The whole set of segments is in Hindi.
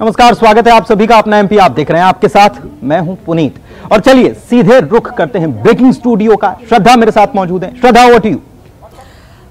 नमस्कार, स्वागत है आप सभी का अपना एमपी। आप देख रहे हैं, आपके साथ मैं हूं पुनीत। और चलिए सीधे रुख करते हैं ब्रेकिंग स्टूडियो का। श्रद्धा मेरे साथ मौजूद है। श्रद्धा, ओवर टू यू।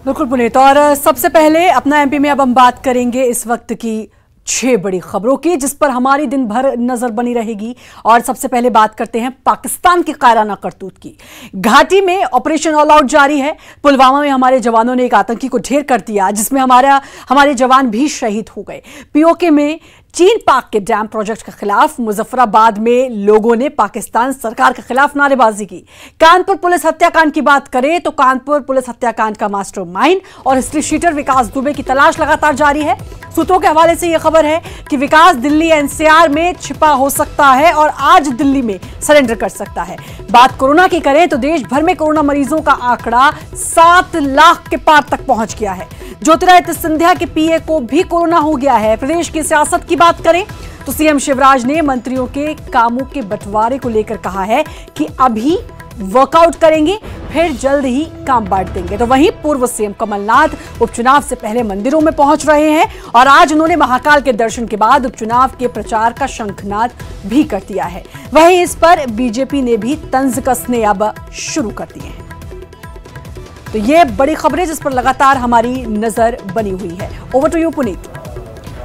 बिल्कुल पुनीत, और सबसे पहले अपना एमपी में अब हम बात करेंगे इस वक्त की 6 बड़ी खबरों की, जिस पर हमारी दिन भर नजर बनी रहेगी। और सबसे पहले बात करते हैं पाकिस्तान की कायराना करतूत की। घाटी में ऑपरेशन ऑल आउट जारी है। पुलवामा में हमारे जवानों ने एक आतंकी को ढेर कर दिया, जिसमें हमारे जवान भी शहीद हो गए। पीओके में चीन पाक के डैम प्रोजेक्ट के खिलाफ मुजफ्फराबाद में लोगों ने पाकिस्तान सरकार के खिलाफ नारेबाजी की। कानपुर पुलिस हत्याकांड की बात करें तो कानपुर पुलिस हत्याकांड का मास्टरमाइंड और हिस्ट्री शीटर विकास दुबे की तलाश लगातार जारी है। सूत्रों के हवाले से यह खबर है कि विकास दिल्ली एनसीआर में छिपा हो सकता है और आज दिल्ली में सरेंडर कर सकता है। बात कोरोना की करें तो देश भर में कोरोना मरीजों का आंकड़ा 7 लाख के पार तक पहुंच गया है। ज्योतिरादित्य सिंधिया के पीए को भी कोरोना हो गया है। प्रदेश की सियासत की बात करें तो सीएम शिवराज ने मंत्रियों के कामों के बंटवारे को लेकर कहा है कि अभी वर्कआउट करेंगे, फिर जल्द ही काम बांट देंगे। तो वहीं पूर्व सीएम कमलनाथ उपचुनाव से पहले मंदिरों में पहुंच रहे हैं और आज उन्होंने महाकाल के दर्शन के बाद उपचुनाव के प्रचार का शंखनाद भी कर दिया है। वहीं इस पर बीजेपी ने भी तंज कसने अब शुरू कर दिए हैं। तो ये बड़ी खबरें जिस पर लगातार हमारी नजर बनी हुई है। Over to you Puneet.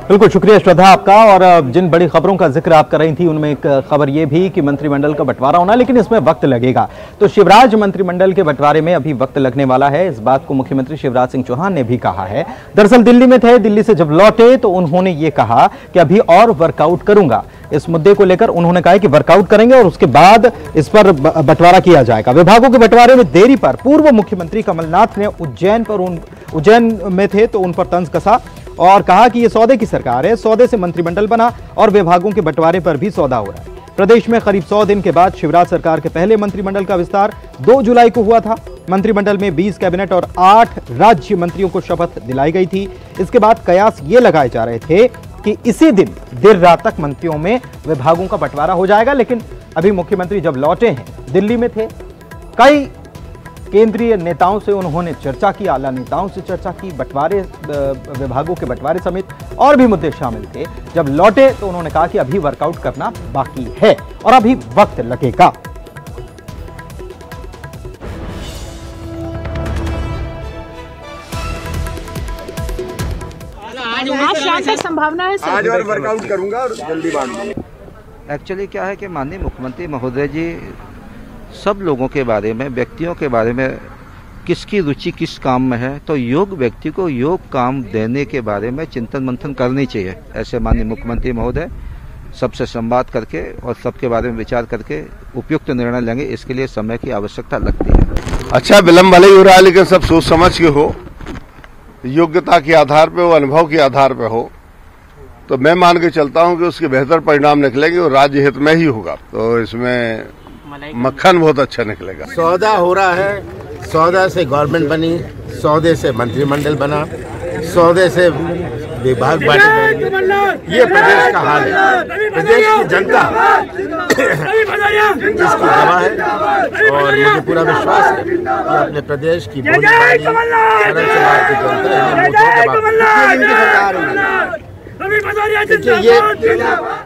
बिल्कुल शुक्रिया श्रद्धा आपका। और जिन बड़ी खबरों का जिक्र आप कर रही थी उनमें एक खबर यह भी कि मंत्रिमंडल का बंटवारा होना, लेकिन इसमें वक्त लगेगा। तो शिवराज मंत्रिमंडल के बंटवारे में अभी वक्त लगने वाला है। इस बात को मुख्यमंत्री शिवराज सिंह चौहान ने भी कहा है। दरअसल दिल्ली में थे, दिल्ली से जब लौटे तो उन्होंने ये कहा कि अभी और वर्कआउट करूंगा। इस मुद्दे को लेकर उन्होंने कहा कि वर्कआउट करेंगे और उसके बाद इस पर बंटवारा किया जाएगा। विभागों के बंटवारे में देरी पर पूर्व मुख्यमंत्री कमलनाथ ने उज्जैन में थे तो उन पर तंज कसा और कहा कि यह सौदे की सरकार है, सौदे से मंत्रिमंडल बना और विभागों के बंटवारे पर भी सौदा हो रहा है। प्रदेश में करीब 100 दिन के बाद शिवराज सरकार के पहले मंत्रिमंडल का विस्तार 2 जुलाई को हुआ था। मंत्रिमंडल में 20 कैबिनेट और 8 राज्य मंत्रियों को शपथ दिलाई गई थी। इसके बाद कयास ये लगाए जा रहे थे कि इसी दिन देर रात तक मंत्रियों में विभागों का बंटवारा हो जाएगा। लेकिन अभी मुख्यमंत्री जब लौटे हैं, दिल्ली में थे, कई केंद्रीय नेताओं से उन्होंने चर्चा की, आला नेताओं से चर्चा की, बंटवारे विभागों के बंटवारे समेत और भी मुद्दे शामिल थे। जब लौटे तो उन्होंने कहा कि अभी वर्कआउट करना बाकी है और अभी वक्त लगेगा। आज शाम तक संभावना है। आज और वर्कआउट करूंगा और जल्दी बांध दूंगा। एक्चुअली क्या है कि माननीय मुख्यमंत्री महोदय जी सब लोगों के बारे में, व्यक्तियों के बारे में, किसकी रुचि किस काम में है, तो योग व्यक्ति को योग काम देने के बारे में चिंतन मंथन करनी चाहिए। ऐसे माननीय मुख्यमंत्री महोदय सबसे संवाद करके और सबके बारे में विचार करके उपयुक्त निर्णय लेंगे। इसके लिए समय की आवश्यकता लगती है। अच्छा, विलम्ब भले ही हो रहा है लेकिन सब सोच समझ के हो, योग्यता के आधार पे हो, अनुभव के आधार पे हो, तो मैं मान के चलता हूं कि उसके बेहतर परिणाम निकलेंगे और राज्य हित में ही होगा। तो इसमें मक्खन बहुत अच्छा निकलेगा। सौदा हो रहा है, सौदा से गवर्नमेंट बनी, सौदे से मंत्रिमंडल बना, सौदे से विभाग बांटे। ये प्रदेश का हाल है। प्रदेश की जनता इसकी गवाह है और मुझे पूरा विश्वास है कि अपने प्रदेश की बोली वाली सरल समाज की जनता है।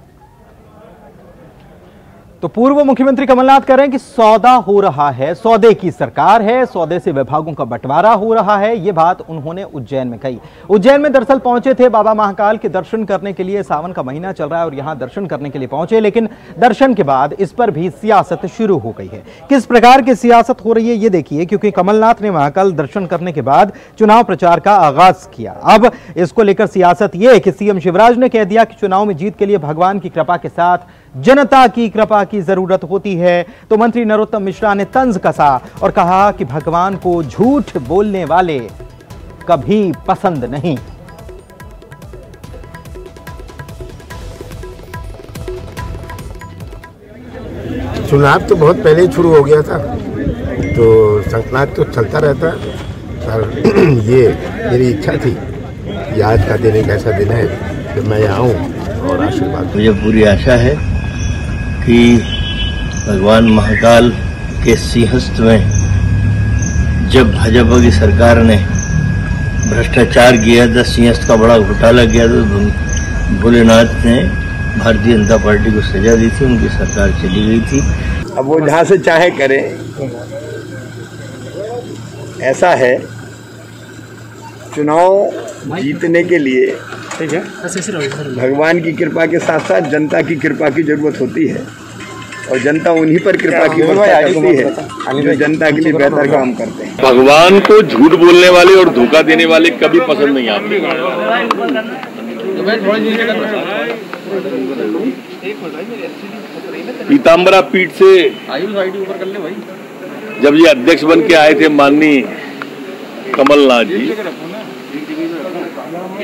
तो पूर्व मुख्यमंत्री कमलनाथ कह रहे हैं कि सौदा हो रहा है, सौदे की सरकार है, सौदे से विभागों का बंटवारा हो रहा है। यह बात उन्होंने उज्जैन में कही। उज्जैन में दरअसल पहुंचे थे बाबा महाकाल के दर्शन करने के लिए। सावन का महीना चल रहा है और यहां दर्शन करने के लिए पहुंचे, लेकिन दर्शन के बाद इस पर भी सियासत शुरू हो गई है। किस प्रकार की सियासत हो रही है ये देखिए, क्योंकि कमलनाथ ने महाकाल दर्शन करने के बाद चुनाव प्रचार का आगाज किया। अब इसको लेकर सियासत यह है कि सीएम शिवराज ने कह दिया कि चुनाव में जीत के लिए भगवान की कृपा के साथ जनता की कृपा की जरूरत होती है। तो मंत्री नरोत्तम मिश्रा ने तंज कसा और कहा कि भगवान को झूठ बोलने वाले कभी पसंद नहीं। चुनाव तो बहुत पहले ही शुरू हो गया था, तो शंखनाद तो चलता रहता है। और ये मेरी इच्छा थी कि आज का दिन एक ऐसा दिन है कि मैं आऊं और आशीर्वाद। मुझे पूरी आशा है कि भगवान महाकाल के सिंहस्थ में जब भाजपा की सरकार ने भ्रष्टाचार किया था, सिंहस्थ का बड़ा घोटाला किया, तो भोलेनाथ ने भारतीय जनता पार्टी को सजा दी थी, उनकी सरकार चली गई थी। अब वो जहाँ से चाहे करें, ऐसा है चुनाव जीतने के लिए भगवान की कृपा के साथ साथ जनता की कृपा की जरूरत होती है, और जनता उन्हीं पर कृपा की करती है जो जनता के लिए बेहतर काम करते हैं। भगवान को झूठ बोलने वाले और धोखा देने वाले कभी पसंद नहीं आते। पीताम्बरा पीठ से जब ये अध्यक्ष बन के आए थे माननीय कमलनाथ जी,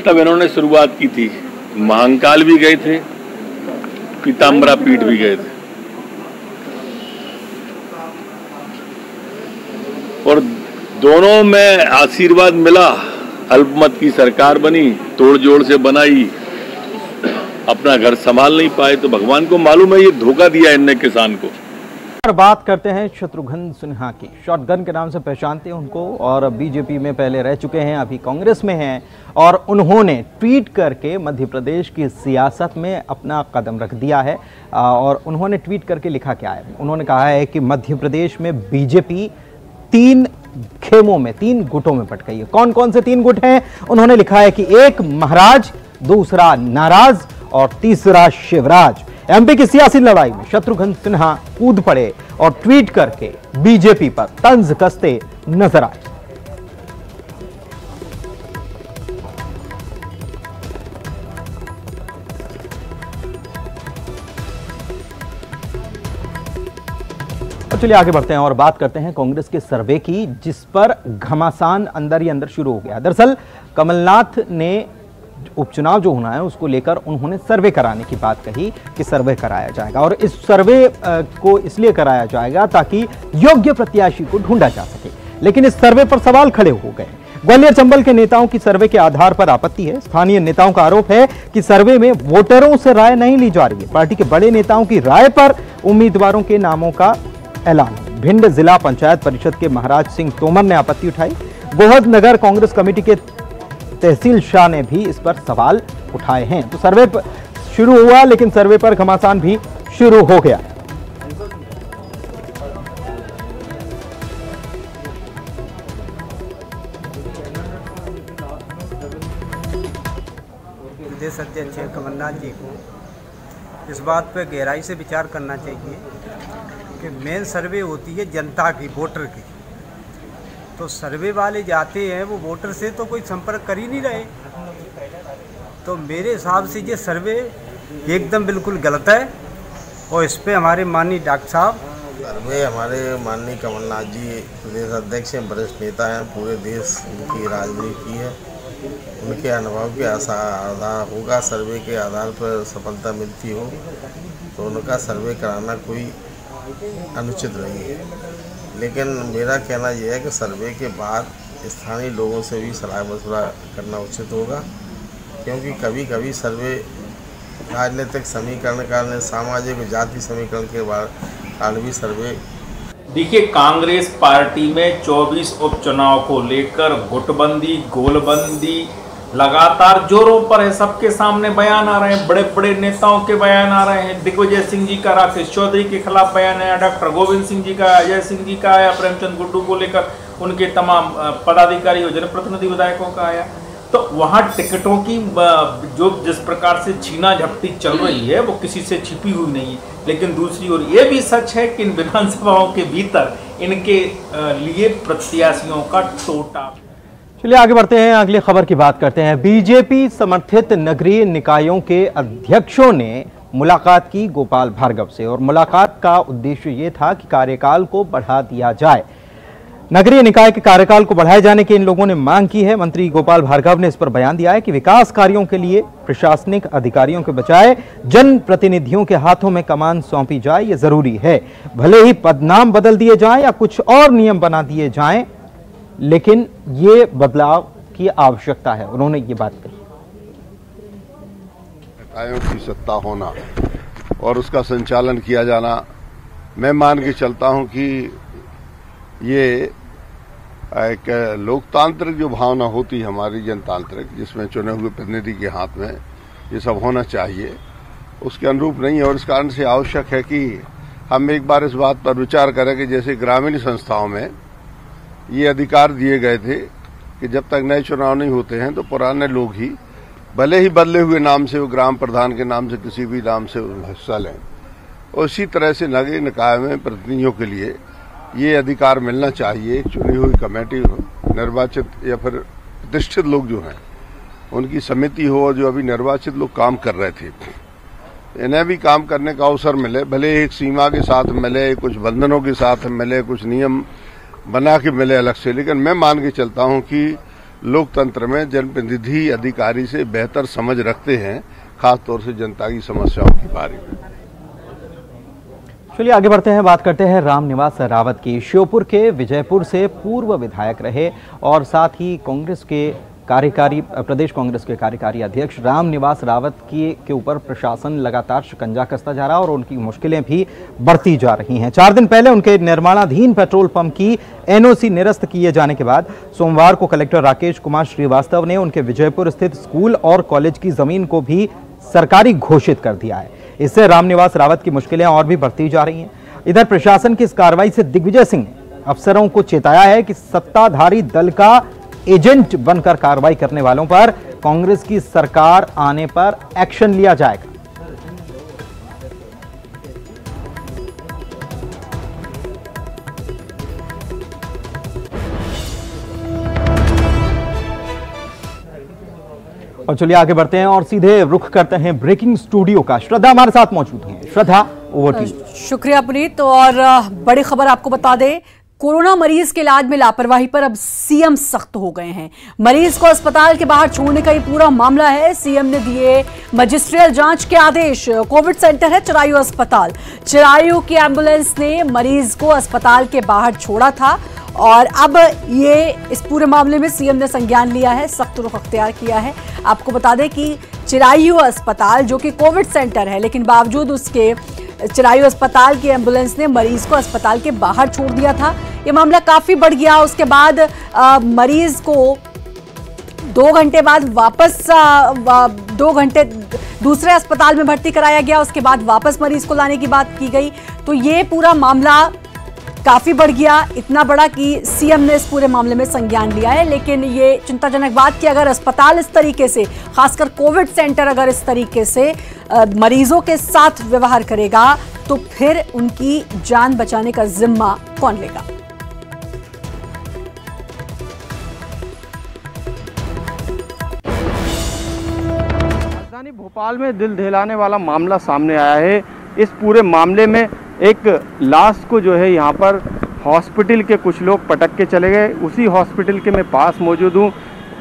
तब इन्होंने शुरुआत की थी। महाकाल भी गए थे, पीताम्बरा पीठ भी गए थे, और दोनों में आशीर्वाद मिला। अल्पमत की सरकार बनी, तोड़ जोड़ से बनाई, अपना घर संभाल नहीं पाए। तो भगवान को मालूम है ये धोखा दिया इनने किसान को। बात करते हैं शत्रुघ्न सिन्हा की। शॉटगन के नाम से पहचानते हैं उनको, और बीजेपी में पहले रह चुके हैं, अभी कांग्रेस में हैं, और उन्होंने ट्वीट करके मध्य प्रदेश की सियासत में अपना कदम रख दिया है। और उन्होंने ट्वीट करके लिखा क्या है? उन्होंने कहा है कि मध्य प्रदेश में बीजेपी 3 खेमों में, 3 गुटों में बट गई है। कौन कौन से 3 गुट हैं? उन्होंने लिखा है कि एक महाराज, दूसरा नाराज और तीसरा शिवराज। एमपी की सियासी लड़ाई में शत्रुघ्न सिन्हा कूद पड़े और ट्वीट करके बीजेपी पर तंज कसते नजर आए। चलिए आगे बढ़ते हैं और बात करते हैं कांग्रेस के सर्वे की, जिस पर घमासान अंदर ही अंदर शुरू हो गया। दरअसल कमलनाथ ने उपचुनाव जो होना है उसको लेकर उन्होंने सर्वे कराने की बात कही कि सर्वे कराया जाएगा, और इस सर्वे को इसलिए कराया जाएगा ताकि योग्य प्रत्याशी को ढूंढा जा सके। लेकिन इस सर्वे पर सवाल खड़े हो गए। ग्वालियर चंबल के नेताओं की सर्वे के आधार पर आपत्ति है। स्थानीय नेताओं का आरोप है कि सर्वे में वोटरों से राय नहीं ली जा रही है। पार्टी के बड़े नेताओं की राय पर उम्मीदवारों के नामों का ऐलान। भिंड जिला पंचायत परिषद के महाराज सिंह तोमर ने आपत्ति उठाई। गोहद नगर कांग्रेस कमेटी के तहसील शाह ने भी इस पर सवाल उठाए हैं। तो सर्वे शुरू हुआ, लेकिन सर्वे पर घमासान भी शुरू हो गया। प्रदेश अध्यक्ष कमलनाथ जी को इस बात पर गहराई से विचार करना चाहिए कि मेन सर्वे होती है जनता की, वोटर की। तो सर्वे वाले जाते हैं, वो वोटर से तो कोई संपर्क कर ही नहीं रहे। तो मेरे हिसाब से ये सर्वे एकदम बिल्कुल गलत है, और इस पे हमारे माननीय डॉक्टर साहब, सर्वे हमारे माननीय कमलनाथ जी प्रदेश अध्यक्ष हैं, वरिष्ठ नेता हैं, पूरे देश की राजनीति है, उनके अनुभव के आधार होगा सर्वे के आधार पर सफलता मिलती हो तो उनका सर्वे कराना कोई अनुचित नहीं है। लेकिन मेरा कहना यह है कि सर्वे के बाद स्थानीय लोगों से भी सलाह मशवरा करना उचित होगा, क्योंकि कभी कभी सर्वे राजनीतिक समीकरण कारण, सामाजिक जाति समीकरण के कारण भी सर्वे। देखिए, कांग्रेस पार्टी में 24 उपचुनाव को लेकर गुटबंदी, गोलबंदी लगातार जोरों पर है। सबके सामने बयान आ रहे हैं, बड़े बड़े नेताओं के बयान आ रहे हैं। दिग्विजय सिंह जी का राकेश चौधरी के खिलाफ बयान आया, डॉक्टर गोविंद सिंह जी का, अजय सिंह जी का आया, प्रेमचंद गुड्डू को लेकर उनके तमाम पदाधिकारी और जनप्रतिनिधि विधायकों का आया। तो वहाँ टिकटों की जो जिस प्रकार से छीना झपटी चल रही है वो किसी से छिपी हुई नहीं है। लेकिन दूसरी ओर ये भी सच है कि इन विधानसभाओं के भीतर इनके लिए प्रत्याशियों का टोटा। चलिए आगे बढ़ते हैं, अगली खबर की बात करते हैं। बीजेपी समर्थित नगरीय निकायों के अध्यक्षों ने मुलाकात की गोपाल भार्गव से, और मुलाकात का उद्देश्य ये था कि कार्यकाल को बढ़ा दिया जाए। नगरीय निकाय के कार्यकाल को बढ़ाए जाने की इन लोगों ने मांग की है। मंत्री गोपाल भार्गव ने इस पर बयान दिया है कि विकास कार्यों के लिए प्रशासनिक अधिकारियों के बजाय जनप्रतिनिधियों के हाथों में कमान सौंपी जाए, ये जरूरी है। भले ही पदनाम बदल दिए जाएं या कुछ और नियम बना दिए जाएं, लेकिन ये बदलाव की आवश्यकता है, उन्होंने ये बात कही। निकायों की सत्ता होना और उसका संचालन किया जाना, मैं मान के चलता हूं कि ये एक लोकतांत्रिक जो भावना होती है हमारी जनतांत्रिक, जिसमें चुने हुए प्रतिनिधि के हाथ में ये सब होना चाहिए। उसके अनुरूप नहीं है और इस कारण से आवश्यक है कि हम एक बार इस बात पर विचार करें कि जैसे ग्रामीण संस्थाओं में ये अधिकार दिए गए थे कि जब तक नए चुनाव नहीं होते हैं तो पुराने लोग ही भले ही बदले हुए नाम से वो ग्राम प्रधान के नाम से किसी भी नाम से हिस्सा लें। उसी तरह से नगर निकाय में प्रतिनिधियों के लिए ये अधिकार मिलना चाहिए। चुनी हुई कमेटी निर्वाचित या फिर प्रतिष्ठित लोग जो हैं उनकी समिति हो और जो अभी निर्वाचित लोग काम कर रहे थे इन्हें भी काम करने का अवसर मिले, भले एक सीमा के साथ मिले, कुछ बंधनों के साथ मिले, कुछ नियम बना के मिले अलग से, लेकिन मैं मान के चलता हूं कि लोकतंत्र में जनप्रतिनिधि अधिकारी से बेहतर समझ रखते हैं, खासतौर से जनता की समस्याओं के बारे में। चलिए आगे बढ़ते हैं, बात करते हैं रामनिवास रावत की। श्योपुर के विजयपुर से पूर्व विधायक रहे और साथ ही कांग्रेस के प्रदेश कांग्रेस के कार्यकारी अध्यक्ष रामनिवास रावत के ऊपर प्रशासन लगातार शिकंजा कसता जा रहा है और उनकी मुश्किलें भी बढ़ती जा रही हैं। 4 दिन पहले उनके निर्माणाधीन पेट्रोल पंप की एनओसी निरस्त किए जाने के बाद सोमवार को कलेक्टर राकेश कुमार श्रीवास्तव ने उनके विजयपुर स्थित स्कूल और कॉलेज की जमीन को भी सरकारी घोषित कर दिया है। इससे रामनिवास रावत की मुश्किलें और भी बढ़ती जा रही हैं। इधर प्रशासन की इस कार्रवाई से दिग्विजय सिंह ने अफसरों को चेताया है कि सत्ताधारी दल का एजेंट बनकर कार्रवाई करने वालों पर कांग्रेस की सरकार आने पर एक्शन लिया जाएगा। और चलिए आगे बढ़ते हैं और सीधे रुख करते हैं ब्रेकिंग स्टूडियो का। श्रद्धा हमारे साथ मौजूद हैं। श्रद्धा, ओवर टू यू। शुक्रिया पुनीत। और बड़ी खबर आपको बता दें, कोरोना मरीज के इलाज में लापरवाही पर अब सीएम सख्त हो गए हैं। मरीज को अस्पताल के बाहर छोड़ने का ये पूरा मामला है। सीएम ने दिए मजिस्ट्रियल जांच के आदेश। कोविड सेंटर है चिरायू अस्पताल। चिरायू की एम्बुलेंस ने मरीज को अस्पताल के बाहर छोड़ा था और अब ये इस पूरे मामले में सीएम ने संज्ञान लिया है, सख्त रुख अख्तियार किया है। आपको बता दें कि चिरायू अस्पताल जो कि कोविड सेंटर है, लेकिन बावजूद उसके चिरायू अस्पताल की एम्बुलेंस ने मरीज को अस्पताल के बाहर छोड़ दिया था। ये मामला काफी बढ़ गया। उसके बाद मरीज को 2 घंटे बाद वापस 2 घंटे दूसरे अस्पताल में भर्ती कराया गया। उसके बाद वापस मरीज को लाने की बात की गई। तो ये पूरा मामला काफी बढ़ गया, इतना बड़ा कि सीएम ने इस पूरे मामले में संज्ञान लिया है। लेकिन ये चिंताजनक बात कि अगर अस्पताल इस तरीके से, खासकर कोविड सेंटर अगर इस तरीके से मरीजों के साथ व्यवहार करेगा तो फिर उनकी जान बचाने का जिम्मा कौन लेगा? राजधानी भोपाल में दिल दहलाने वाला मामला सामने आया है। इस पूरे मामले में एक लाश को जो है यहाँ पर हॉस्पिटल के कुछ लोग पटक के चले गए। उसी हॉस्पिटल के मैं पास मौजूद हूँ।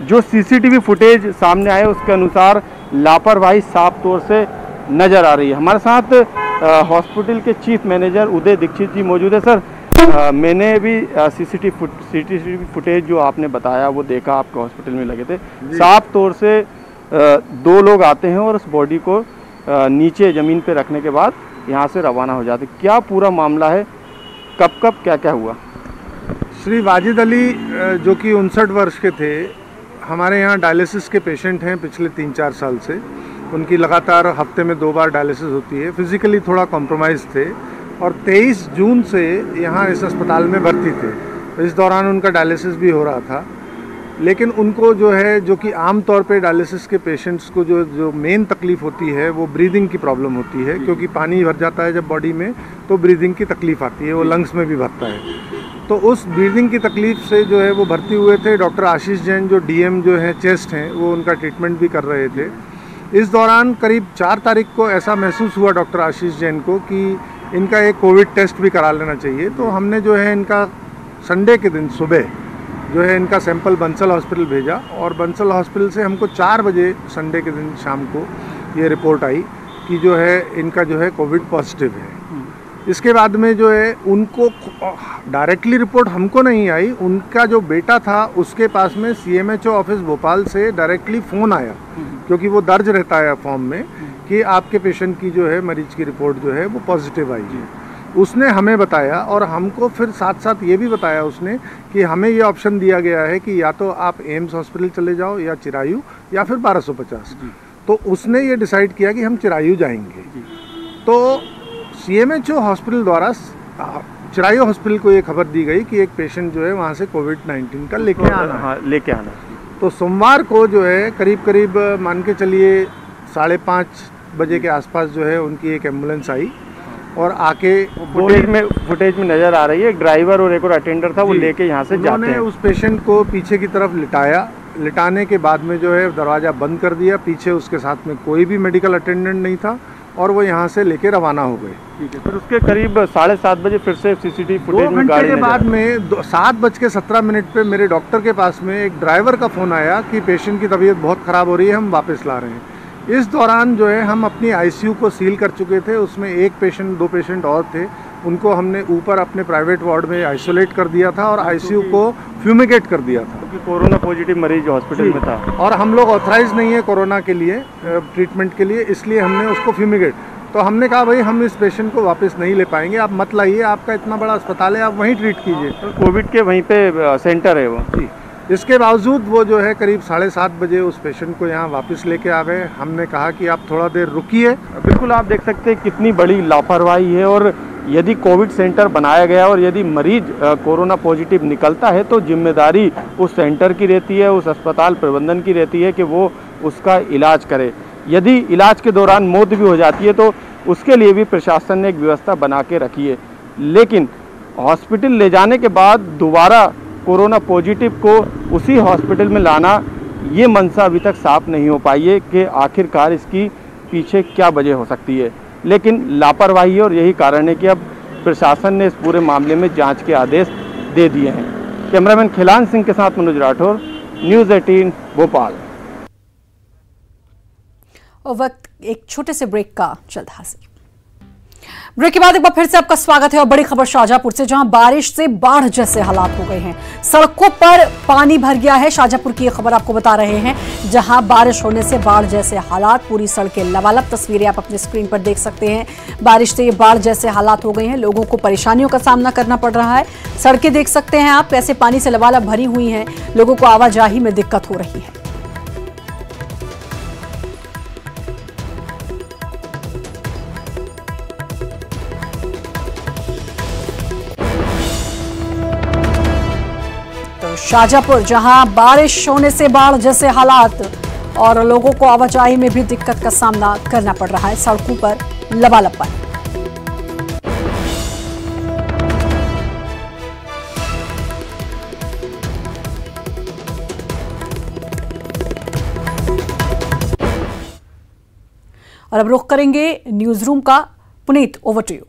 जो सीसीटीवी फुटेज सामने आए उसके अनुसार लापरवाही साफ तौर से नज़र आ रही है। हमारे साथ हॉस्पिटल के चीफ मैनेजर उदय दीक्षित जी मौजूद है। सर, मैंने भी सीसीटीवी फुटेज जो आपने बताया वो देखा, आपके हॉस्पिटल में लगे थे। साफ तौर से 2 लोग आते हैं और उस बॉडी को नीचे ज़मीन पे रखने के बाद यहाँ से रवाना हो जाते। क्या पूरा मामला है, कब क्या क्या हुआ? श्री वाजिद अली जो कि 59 वर्ष के थे, हमारे यहाँ डायलिसिस के पेशेंट हैं पिछले 3-4 साल से। उनकी लगातार हफ्ते में 2 बार डायलिसिस होती है। फिजिकली थोड़ा कॉम्प्रोमाइज़ थे और 23 जून से यहाँ इस अस्पताल में भर्ती थे। इस दौरान उनका डायलिसिस भी हो रहा था। लेकिन उनको जो है, जो कि आम तौर पे डायलिसिस के पेशेंट्स को जो मेन तकलीफ़ होती है वो ब्रीदिंग की प्रॉब्लम होती है, क्योंकि पानी भर जाता है जब बॉडी में तो ब्रीदिंग की तकलीफ़ आती है, वो लंग्स में भी भरता है। तो उस ब्रीदिंग की तकलीफ़ से जो है वो भर्ती हुए थे। डॉक्टर आशीष जैन जो डीएम जो है चेस्ट हैं, वो उनका ट्रीटमेंट भी कर रहे थे। इस दौरान करीब 4 तारीख को ऐसा महसूस हुआ डॉक्टर आशीष जैन को कि इनका एक कोविड टेस्ट भी करा लेना चाहिए। तो हमने जो है इनका संडे के दिन सुबह जो है इनका सैंपल बंसल हॉस्पिटल भेजा और बंसल हॉस्पिटल से हमको 4 बजे संडे के दिन शाम को ये रिपोर्ट आई कि जो है इनका जो है कोविड पॉजिटिव है। इसके बाद में जो है उनको डायरेक्टली रिपोर्ट हमको नहीं आई, उनका जो बेटा था उसके पास में सीएमएचओ ऑफिस भोपाल से डायरेक्टली फ़ोन आया, क्योंकि वो दर्ज रहता है फॉर्म में कि आपके पेशेंट की जो है मरीज की रिपोर्ट जो है वो पॉजिटिव आई है। उसने हमें बताया और हमको फिर साथ साथ ये भी बताया उसने कि हमें ये ऑप्शन दिया गया है कि या तो आप एम्स हॉस्पिटल चले जाओ या चिरायू या फिर 1250। तो उसने ये डिसाइड किया कि हम चिरायू जाएंगे। तो CMHO हॉस्पिटल द्वारा चिरायू हॉस्पिटल को ये खबर दी गई कि एक पेशेंट जो है वहाँ से कोविड-19 का लेके आना। तो सोमवार को जो है करीब मान के चलिए 5:30 बजे के आसपास जो है उनकी एक एम्बुलेंस आई और आके फुटेज में नजर आ रही है, एक ड्राइवर और एक और अटेंडर था, वो लेके यहाँ से जाते हैं। उस पेशेंट को पीछे की तरफ लिटाया, लिटाने के बाद में जो है दरवाज़ा बंद कर दिया, पीछे उसके साथ में कोई भी मेडिकल अटेंडेंट नहीं था और वो यहाँ से लेके रवाना हो गए। ठीक है, फिर उसके करीब 7:30 बजे फिर से CCTV फुटेज में 2 घंटे के बाद में 7:17 पे मेरे डॉक्टर के पास में एक ड्राइवर का फ़ोन आया कि पेशेंट की तबीयत बहुत ख़राब हो रही है, हम वापस ला रहे हैं। इस दौरान जो है हम अपनी ICU को सील कर चुके थे, उसमें 1 पेशेंट 2 पेशेंट और थे, उनको हमने ऊपर अपने प्राइवेट वार्ड में आइसोलेट कर दिया था और ICU को फ्यूमिगेट कर दिया था क्योंकि कोरोना पॉजिटिव मरीज हॉस्पिटल में था और हम लोग ऑथराइज नहीं है कोरोना के लिए ट्रीटमेंट के लिए, इसलिए हमने उसको फ्यूमिगेट। तो हमने कहा भाई हम इस पेशेंट को वापस नहीं ले पाएंगे, आप मत लाइए, आपका इतना बड़ा अस्पताल है, आप वहीं ट्रीट कीजिए। तो कोविड के वहीं पे सेंटर है वो। जी, इसके बावजूद वो जो है करीब 7:30 बजे उस पेशेंट को यहाँ वापस लेके आ गए। हमने कहा कि आप थोड़ा देर रुकिए। बिल्कुल, आप देख सकते हैं कितनी बड़ी लापरवाही है और यदि कोविड सेंटर बनाया गया और यदि मरीज कोरोना पॉजिटिव निकलता है तो जिम्मेदारी उस सेंटर की रहती है, उस अस्पताल प्रबंधन की रहती है कि वो उसका इलाज करे। यदि इलाज के दौरान मौत भी हो जाती है तो उसके लिए भी प्रशासन ने एक व्यवस्था बना के रखी है, लेकिन हॉस्पिटल ले जाने के बाद दोबारा कोरोना पॉजिटिव को उसी हॉस्पिटल में लाना, ये मंशा अभी तक साफ नहीं हो पाई है कि आखिरकार इसकी पीछे क्या वजह हो सकती है। लेकिन लापरवाही है और यही कारण है कि अब प्रशासन ने इस पूरे मामले में जांच के आदेश दे दिए हैं। कैमरामैन खिलान सिंह के साथ मनोज राठौर, न्यूज़ 18 भोपाल। और वक्त एक छोटे से ब्रेक का जल्द हासिल। ब्रेक के बाद एक बार फिर से आपका स्वागत है और बड़ी खबर शाहजहांपुर से, जहां बारिश से बाढ़ जैसे हालात हो गए हैं, सड़कों पर पानी भर गया है। शाहजहांपुर की ये खबर आपको बता रहे हैं, जहां बारिश होने से बाढ़ जैसे हालात, पूरी सड़कें लबालब। तस्वीरें आप अपने स्क्रीन पर देख सकते हैं। बारिश से ये बाढ़ जैसे हालात हो गए हैं, लोगों को परेशानियों का सामना करना पड़ रहा है। सड़कें देख सकते हैं आप, कैसे पानी से लबालब भरी हुई हैं, लोगों को आवाजाही में दिक्कत हो रही है। शाहजहांपुर, जहां बारिश होने से बाढ़ जैसे हालात और लोगों को आवाजाही में भी दिक्कत का सामना करना पड़ रहा है, सड़कों पर लबालब पानी। और अब रुख करेंगे न्यूज रूम का। Puneet, over to you.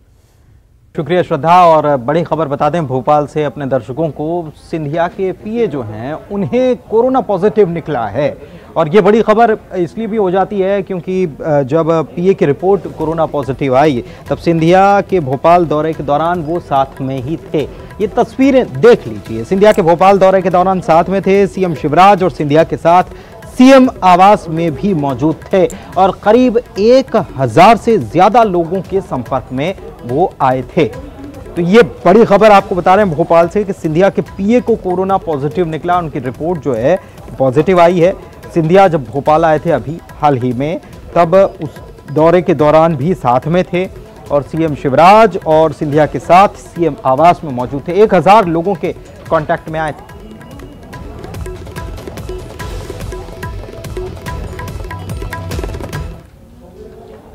शुक्रिया श्रद्धा। और बड़ी खबर बता दें भोपाल से अपने दर्शकों को, सिंधिया के पीए जो हैं उन्हें कोरोना पॉजिटिव निकला है। और ये बड़ी खबर इसलिए भी हो जाती है क्योंकि जब पीए की रिपोर्ट कोरोना पॉजिटिव आई तब सिंधिया के भोपाल दौरे के दौरान वो साथ में ही थे। ये तस्वीरें देख लीजिए, सिंधिया के भोपाल दौरे के दौरान साथ में थे सीएम शिवराज और सिंधिया के साथ सीएम आवास में भी मौजूद थे और करीब 1000 से ज्यादा लोगों के संपर्क में वो आए थे। तो ये बड़ी खबर आपको बता रहे हैं भोपाल से कि सिंधिया के पीए को कोरोना पॉजिटिव निकला, उनकी रिपोर्ट जो है पॉजिटिव आई है। सिंधिया जब भोपाल आए थे अभी हाल ही में, तब उस दौरे के दौरान भी साथ में थे और सीएम शिवराज और सिंधिया के साथ सीएम आवास में मौजूद थे। 1000 लोगों के कांटेक्ट में आए थे।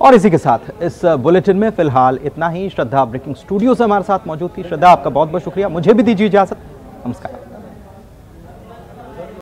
और इसी के साथ इस बुलेटिन में फिलहाल इतना ही। श्रद्धा ब्रेकिंग स्टूडियो से हमारे साथ मौजूद थी। श्रद्धा, आपका बहुत बहुत शुक्रिया। मुझे भी दीजिए इजाजत। नमस्कार।